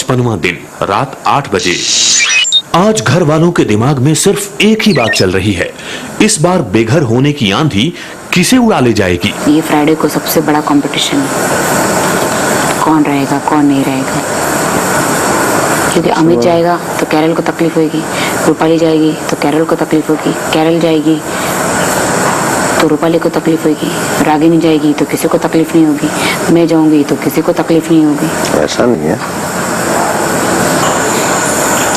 55वां दिन, रात 8 बजे। आज घर वालों के दिमाग में सिर्फ एक ही बात चल रही है, इस बार बेघर होने की आंधी किसे उड़ा ले जाएगी। ये फ्राइडे को सबसे बड़ा कंपटीशन, कौन रहेगा कौन नहीं रहेगा, क्योंकि अमित जाएगा तो कैरल को तकलीफ होगी, रूपाली जाएगी तो कैरल को तकलीफ होगी, कैरल जाएगी तो रूपाली को तकलीफ होगी, रागिनी जाएगी तो किसी को तकलीफ नहीं होगी, मैं जाऊंगी तो किसी को तकलीफ नहीं होगी। ऐसा नहीं है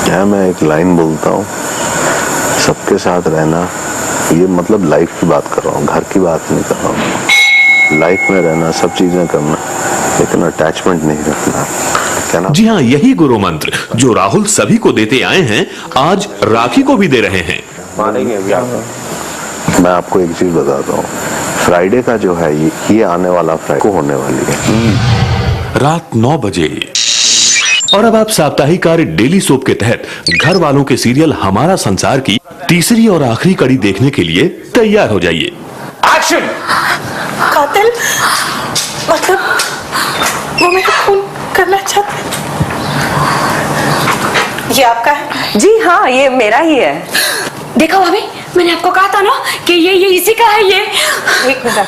क्या, मैं एक लाइन बोलता हूँ, सबके साथ रहना, ये मतलब लाइफ की बात कर रहा हूँ, घर की बात नहीं कर रहा हूँ। लाइफ में रहना, सब चीजें करना, लेकिन अटैचमेंट नहीं रखना, क्या ना? जी हाँ, यही गुरु मंत्र जो राहुल सभी को देते आए हैं, आज राखी को भी दे रहे हैं। मानेंगे भी आप? मैं आपको एक चीज बताता हूँ, फ्राइडे का जो है ये आने वाला फ्राइडे को होने वाली है, रात 9 बजे। और अब आप साप्ताहिक कार्य डेली सोप के तहत घर वालों के सीरियल हमारा संसार की तीसरी और आखिरी कड़ी देखने के लिए तैयार हो जाइए। एक्शन! कातिल मतलब वो मेरा खून करना चाहता है। ये आपका है? जी हाँ, ये मेरा ही है। देखो भाभी, मैंने आपको कहा था ना कि ये इसी का है। ये एक मिनट,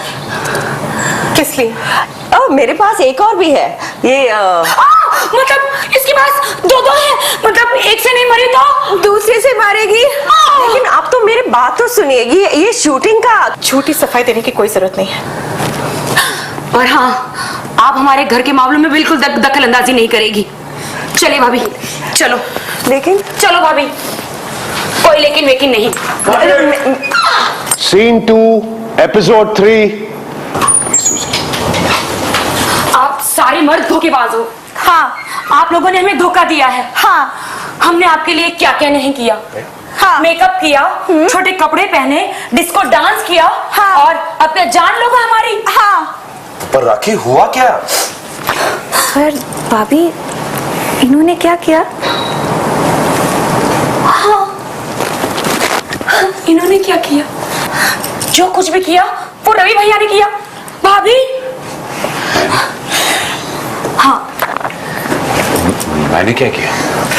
किस लिए? मेरे पास एक और भी है। ये मतलब इसके पास दो है, मतलब एक से नहीं मरी तो दूसरे से मारेगी। लेकिन आप तो मेरी बात तो सुनिएगी, ये शूटिंग का झूठी सफाई देने की कोई जरूरत नहीं है। और हाँ, आप हमारे घर के मामलों में बिल्कुल दखल अंदाजी नहीं करेगी। चलिए भाभी, चलो। लेकिन चलो भाभी, कोई लेकिन वेकिन नहीं। Scene 2 episode 3। आप सारे मर्द धोखेबाज हो। हाँ, आप लोगों ने हमें धोखा दिया है। हाँ, हमने आपके लिए क्या क्या नहीं किया। हाँ, मेकअप किया, छोटे कपड़े पहने, डिस्को डांस किया। हाँ, और अपने जान लोग हमारी। हाँ, पर राखी हुआ क्या? पर भाभी, इन्होंने क्या किया? हाँ, इन्होंने क्या किया? जो कुछ भी किया वो रवि भैया ने किया। भाभी, हाँ, मैंने क्या किया?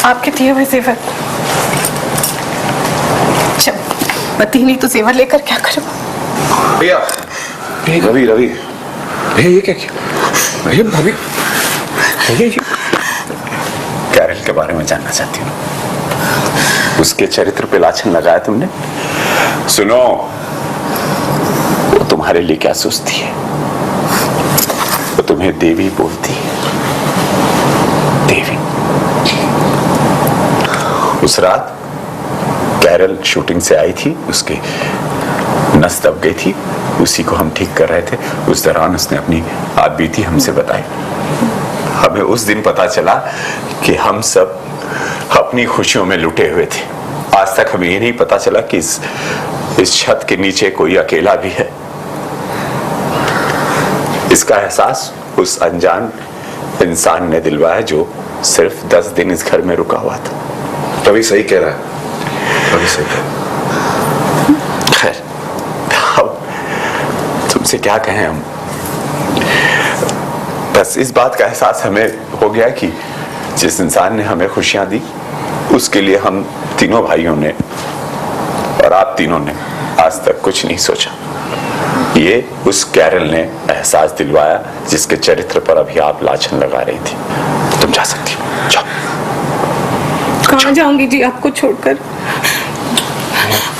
आपके दिए हुए जेवर। जब पति नहीं तो जेवर लेकर क्या करूं? भैया, रवि भैया, ये क्या किया? भैया, भाभी, भैया, ये कैरल के बारे में जानना चाहती हूँ। उसके चरित्र पे लाछन लगाया तुमने? सुनो, वो तुम्हारे लिए क्या सोचती है? वो तुम्हें देवी बोलती है, देवी। उस रात कैरल शूटिंग से आई थी, उसकी नस दब गई थी, उसी को हम ठीक कर रहे थे। उस दौरान उसने अपनी आपबीती हमसे बताई। हमें उस दिन पता चला कि हम सब अपनी खुशियों में लुटे हुए थे। आज तक हमें ये नहीं पता चला कि इस छत के नीचे कोई अकेला भी है। इसका एहसास उस अनजान इंसान ने दिलवाया जो सिर्फ 10 दिन इस घर में रुका हुआ था। रवि सही कह रहा है, रवि सही कह रहा है। खैर, अब तुमसे क्या कहें हम। बस इस बात का एहसास हमें हो गया कि जिस इंसान ने हमें खुशियां दी, उसके लिए हम तीनों भाइयों ने और आप तीनों ने आज तक कुछ नहीं सोचा। ये उस कैरल ने एहसास दिलवाया जिसके चरित्र पर अभी आप लाछन लगा रही थी। तुम जा सकती हो, जाओ। कहाँ जाऊंगी जी आपको छोड़कर?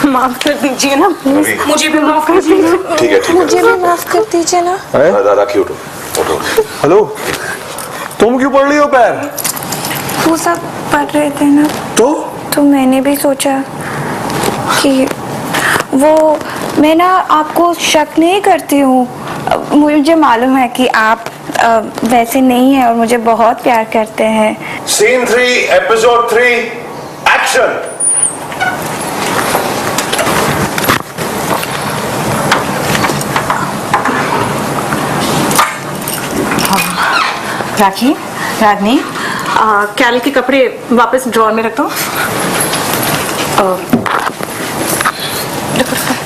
माफ कर दीजिए ना प्लीज, मुझे भी माफ कर दीजिए। ठीक है, मुझे भी माफ कर दीजिए ना। राखी उठो, उठो। हेलो, तुम क्यों पढ़ रही हो पैर? वो सब पढ़ रहे थे ना, तो मैंने भी सोचा कि वो, मैं ना आपको शक नहीं करती हूँ, मुझे मालूम है कि आप वैसे नहीं है और मुझे बहुत प्यार करते हैं। Scene 3 episode 3 action! Rakhi, Ragini, Carol के कपड़े वापस ड्रॉर में रख दो।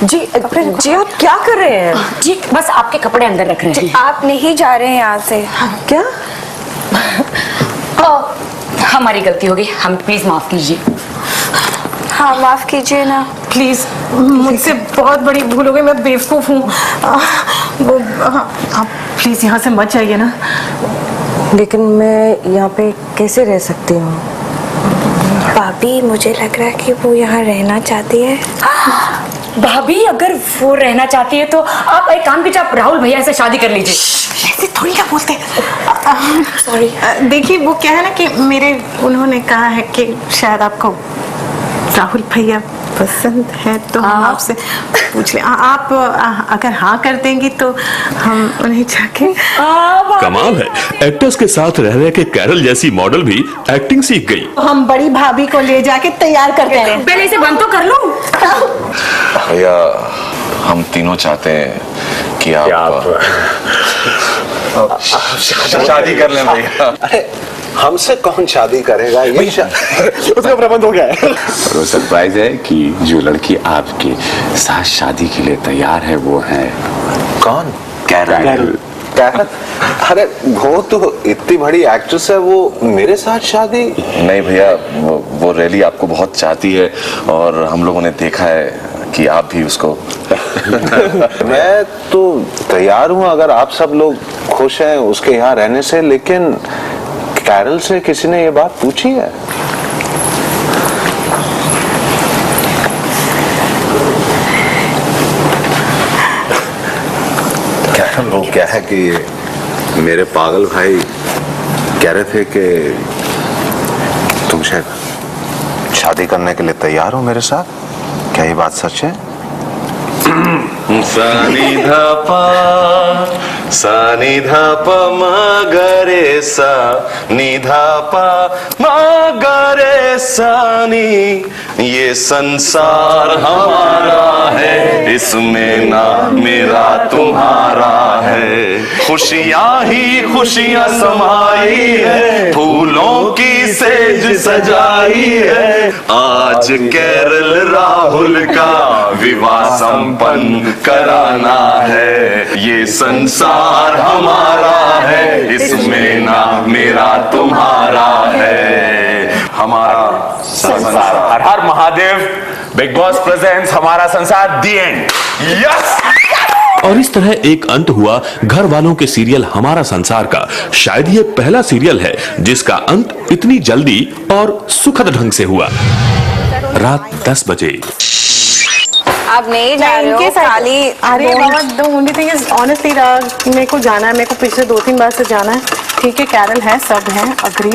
जी जी, आप क्या कर रहे हैं? जी बस आपके कपड़े अंदर रख रहे हैं। आप नहीं जा रहे हैं यहाँ से? क्या? हमारी गलती होगी, हम प्लीज माफ कीजिए। हाँ माफ कीजिए ना प्लीज, मुझसे बहुत बड़ी भूल हो गई, मैं बेवकूफ हूँ। आप प्लीज यहाँ से मत जाइए ना। लेकिन मैं यहाँ पे कैसे रह सकती हूँ? भाभी मुझे लग रहा है कि वो यहाँ रहना चाहती है। भाभी अगर वो रहना चाहती है तो आप एक काम कीजिए, आप राहुल भैया से शादी कर लीजिए। ऐसे थोड़ी ना बोलते। सॉरी, देखिए वो क्या है ना कि उन्होंने कहा है कि शायद आपको राहुल भैया पसंद है, तो हम आपसे पूछ लें। आप अगर हाँ कर देंगी तो हम उन्हें जाके। कमाल है, एक्टर्स के साथ रह रहे के कैरल जैसी मॉडल भी एक्टिंग सीख गई। हम बड़ी भाभी को ले जाके तैयार करते हैं। पहले इसे बंद तो कर लो। भैया हम तीनों चाहते हैं कि आप शादी कर लें भैया। हमसे कौन शादी करेगा? ये उसका प्रबंध हो गया है। और सरप्राइज है कि जो लड़की आपके साथ शादी के लिए तैयार है वो है कौन? कैरल। अरे वो तो इतनी बड़ी एक्ट्रेस है, वो मेरे साथ शादी? नहीं भैया, वो रियली आपको बहुत चाहती है और हम लोगों ने देखा है कि आप भी उसको। मैं तो तैयार हूँ अगर आप सब लोग खुश हैं उसके यहाँ रहने से, लेकिन कैरल से किसी ने ये बात पूछी है? कैरल, वो क्या है कि मेरे पागल भाई कह रहे थे कि तुम शायद शादी करने के लिए तैयार हो मेरे साथ। क्या ये बात सच है? सा नि धा प म ग रे सा नि धा प म ग रे सा नि। ये संसार हमारा है, इसमें ना मेरा तुम्हारा है। खुशियाँ ही खुशियाँ समाई है, फूलों की सेज सजाई है। आज कैरल राहुल का विवाह संपन्न कराना है। ये संसार हमारा है, इसमें ना मेरा तुम्हारा है। हमारा संसार। हर हर महादेव। बिग बॉस प्रेजेंट्स हमारा संसार, दी एंड। यस। और इस तरह एक अंत हुआ घर वालों के सीरियल हमारा संसार का। शायद ये पहला सीरियल है जिसका अंत इतनी जल्दी और सुखद ढंग से हुआ। रात 10 बजे। आप नहीं जा रहे हो खाली? अरे बाबा, the only thing is honestly मेरे को जाना है, मेरे को पिछले 2-3 बार से जाना है। ठीक है, कैरल है, सब है, अग्री।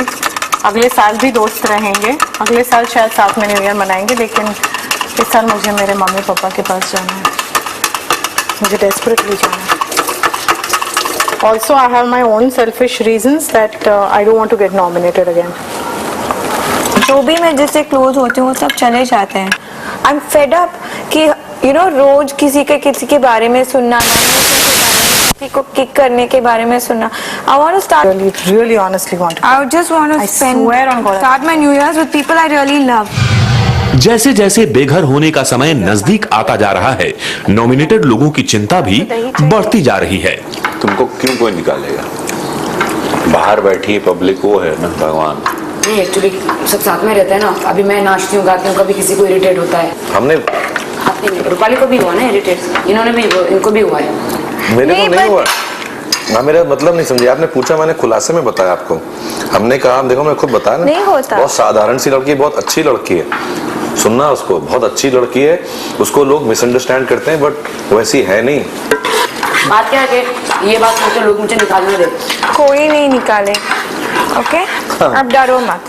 अगले साल भी दोस्त रहेंगे, अगले साल शायद साथ में न्यू ईयर मनाएंगे, लेकिन इस साल मुझे मेरे मम्मी पापा के पास जाना है, मुझे डेस्परेटली जाना है। Also I have my own selfish reasons that I don't want to get nominated again. जो भी मैं जिससे क्लोज होती हूँ वो सब चले जाते हैं। आई एम फेड अप कि यू नो रोज किसी के बारे में सुनना, किसी को किक करने के बारे में सुनना। I want to start really honestly want to. I just want to start my New Year's with people I really love. जैसे जैसे बेघर होने का समय नजदीक आता जा रहा है, नॉमिनेटेड लोगों की चिंता भी बढ़ती जा रही है। तुमको क्यों कोई निकालेगा? बाहर बैठी पब्लिक वो है ना भगवान। नहीं, एक्चुअली सब साथ में रहते हैं ना। अभी मैं नाचती हूँ, गाती हूँ, कभी किसी को इरिटेट होता है। हमने रूपाली को भी हुआ ना इरिटेट, इन्होंने भी, इनको भी हुआ है। मेरे को नहीं हुआ। हाँ, मेरा मतलब नहीं समझे आपने। पूछा, मैंने खुलासे में बताया आपको। हमने कहा देखो, मैं खुद बताया ना, नहीं होता। बहुत साधारण सी लड़की, बहुत अच्छी लड़की है, सुनना उसको, बहुत अच्छी लड़की है। उसको लोग मिसअंडरस्टैंड करते हैं बट वैसी है नहीं। बात क्या है कि ये बात सोचो लोग मुझे निकालने दे। कोई नहीं निकाले, ओके? अब डरो मत।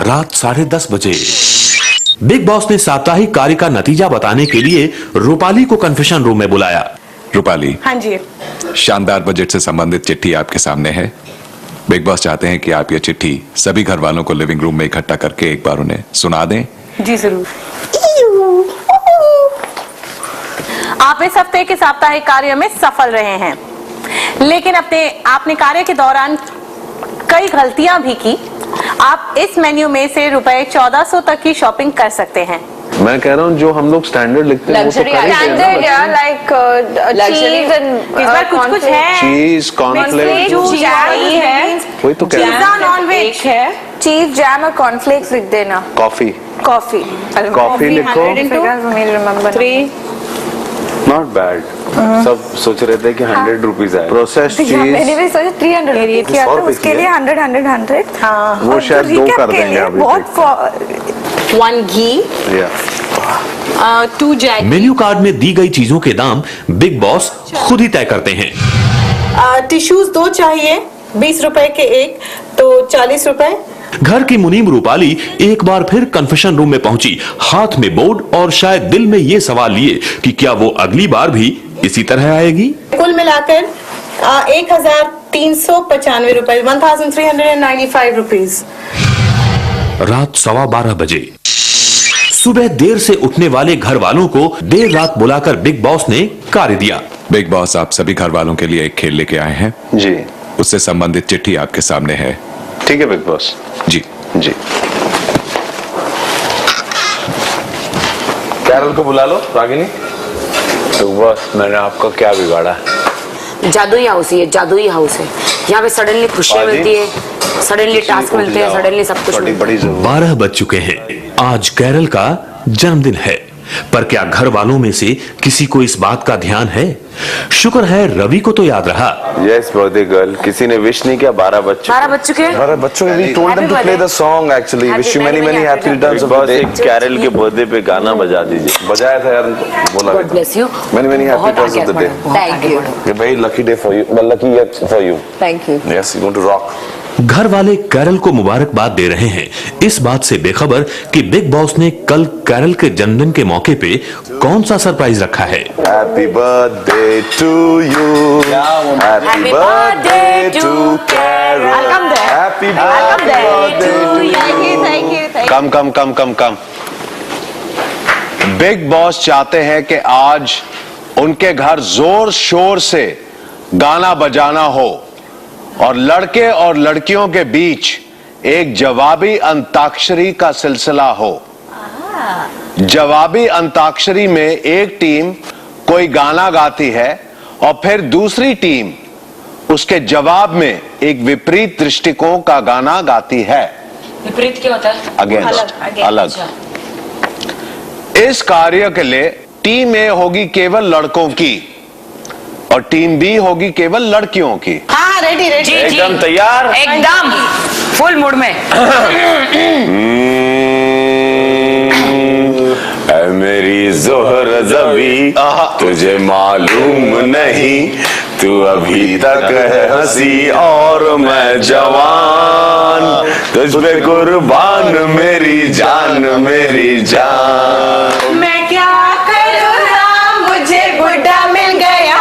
रात 10:30 बजे बिग बॉस ने साप्ताहिक कार्य का नतीजा बताने के लिए रूपाली को कन्फेशन रूम में बुलाया। रूपाली, हाँ जी, शानदार बजट से संबंधित चिट्ठी आपके सामने है। बिग बॉस चाहते हैं कि आप ये चिट्ठी सभी घर वालों को लिविंग रूम में इकट्ठा करके एक बार उन्हें सुना दें। जी जरूर। आप इस हफ्ते के साप्ताहिक कार्य में सफल रहे हैं, लेकिन आपने कार्य के दौरान कई गलतियां भी की। आप इस मेन्यू में से रुपए 1400 तक की शॉपिंग कर सकते हैं। मैं कह रहा हूँ जो हम लोग स्टैंडर्ड लिखते हैं, लग्जरी लाइक चीज एंड इस बार कुछ कुछ है। चीज, कॉर्नफ्लेक्स, है, वही तो कह रहा हूँ। नॉन वेज है, चीज जैम और कॉर्नफ्लेक्स लिख देना। कॉफी कॉफी कॉफी लिखो। 3 नॉट बैड। सब सोच रहे थे कि 100 रुपीज आए। प्रोसेस्ड मैंने चीज भी सोचा 300 किया था, उसके लिए 100। हाँ वो शायद 2 कर देंगे अभी। बहुत 1 घी, 2 जैगरी। मेन्यू कार्ड में दी गई चीजों के दाम बिग बॉस खुद ही तय करते हैं। टिश्यूज 2 चाहिए, 20 रुपए के एक, तो 40 रुपए। घर की मुनीम रूपाली एक बार फिर कन्फेशन रूम में पहुंची, हाथ में बोर्ड और शायद दिल में ये सवाल लिए कि क्या वो अगली बार भी इसी तरह आएगी। कुल मिलाकर 1395 रुपए, 1395 रुपीज। रात 12:15 बजे सुबह देर से उठने वाले घर वालों को देर रात बुलाकर बिग बॉस ने कार्य दिया। बिग बॉस, आप सभी घर वालों के लिए एक खेल लेके आए हैं। जी उससे संबंधित चिट्ठी आपके सामने है। ठीक है बिग बॉस। जी जी कैरल को बुला लो रागिनी। तो बस मैंने आपका क्या बिगाड़ा? जादुई हाउस ही है, जादुई हाउस है। यहाँ पे सडनली खुशियाँ मिलती है, सडनली टास्क मिलते हैं, सडनली सब कुछ मिलता है। 12 बज चुके हैं। आज कैरल का जन्मदिन है, पर क्या घर वालों में से किसी को इस बात का ध्यान है? शुक्र है रवि को तो याद रहा। यस बर्थडे गर्ल, किसी ने विश नहीं किया। 12 बज चुके हैं। अरे बच्चों ने told them to play the song actually. Wish you many happy returns of the day. Carol के बर्थडे पे गाना बजा दीजिए। बजाया था यार, बोला God bless you. many happy returns of the day. Thank you. A very lucky day for you. Well, lucky year for you. Thank you. Yes, you're going to rock. घर वाले कैरल को मुबारकबाद दे रहे हैं, इस बात से बेखबर कि बिग बॉस ने कल कैरल के जन्मदिन के मौके पे कौन सा सरप्राइज रखा है। Happy birthday to you. Happy birthday to Carol. Happy birthday to you. Come big boss चाहते हैं कि आज उनके घर जोर शोर से गाना बजाना हो और लड़के और लड़कियों के बीच एक जवाबी अंताक्षरी का सिलसिला हो। जवाबी अंताक्षरी में एक टीम कोई गाना गाती है और फिर दूसरी टीम उसके जवाब में एक विपरीत दृष्टिकोण का गाना गाती है। विपरीत क्या होता है? अगेंस्ट, अलग। इस कार्य के लिए टीम ए होगी केवल लड़कों की और टीम बी होगी केवल लड़कियों की। हाँ रेडी एकदम तैयार, एकदम फुल मूड में। मेरी जोहर जबी तुझे मालूम नहीं, तू अभी तक है हंसी और मैं जवान, तुझ पे कुर्बान मेरी जान मेरी जान। मैं क्या करूँ राम, मुझे बुढ़ा मिल गया।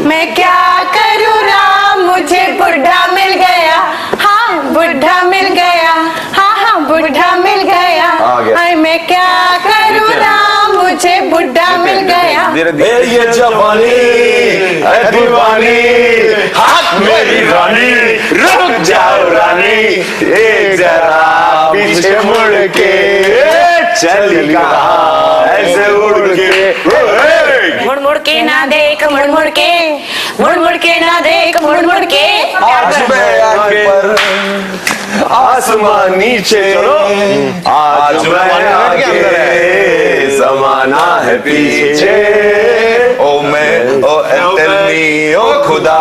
मैं क्या करूँ राम, मुझे बुढ़ा मिल गया। हाँ बुढ़ा मिल गया, हाँ बुढ़ा मिल गया। हाय मैं क्या करूँ राम, मुझे बुढ़ा मिल गया। ये जवानी है दीवानी, हाथ मेरी रानी, रुक जाओ रानी, एक जरा पीछे मुड़ के चल कहाँ ऐसे उड़ के। मुड़ के ना देख, मुड़ के ना देख, मुड़ के। आज मैं आगे पर आसमान नीचे, आज मैं आगे जमाना है पीछे। ओ मैं ओ एंटनी ओ खुदा,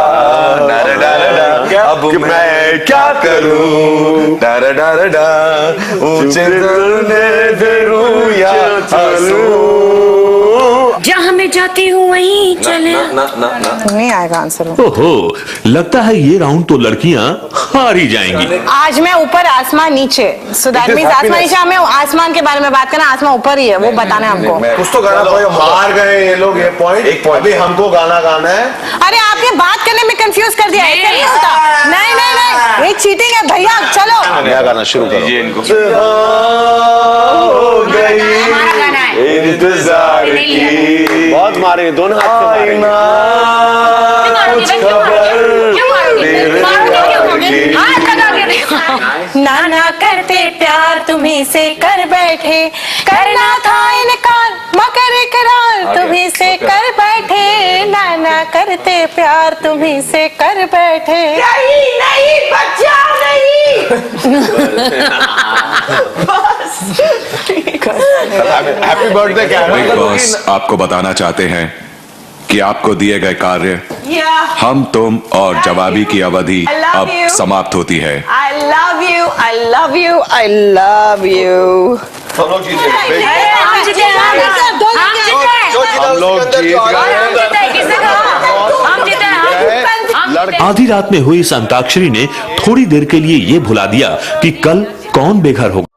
अब मैं क्या करूं, ऊंचे दरने फिरूं या आंसू। जहाँ मैं जाती हूँ वहीं चले। नहीं आएगा आंसर। ओहो, लगता है ये राउंड तो लड़कियां हार ही जाएंगी। आज मैं ऊपर आसमान नीचे, सो दैट मींस आसमान नीचे। हमें आसमान के बारे में बात करना, आसमान ऊपर ही है, वो बताना है हमको। कुछ तो गाना कोई हार गए ये लोग, ये पॉइंट अभी हमको गाना गाना है। अरे आपने बात करने में कंफ्यूज कर दिया, ऐसे नहीं होता। नहीं ये चीटिंग है भैया। चलो नया गाना शुरू करो। हो गई इंतजार की, बहुत मारे दोनों हाथ से मारे। कुछ खबर ना करते प्यार तुम्ही से कर बैठे, करना था इनकार मगर इकरार तुम्ही से कर बैठे। ना करते प्यार तुम्ही से कर बैठे। नहीं बच्चा नहीं। हैप्पी बर्थडे बिग बॉस आपको बताना चाहते हैं कि आपको दिए गए कार्य हम तुम और जवाबी की अवधि अब समाप्त होती है। I love you, I love you, I love you. हम लोग जीत गए। हम जीते हम लोग जीत गए। आधी रात में हुई इस अंताक्षरी ने थोड़ी देर के लिए ये भुला दिया कि कल कौन बेघर होगा।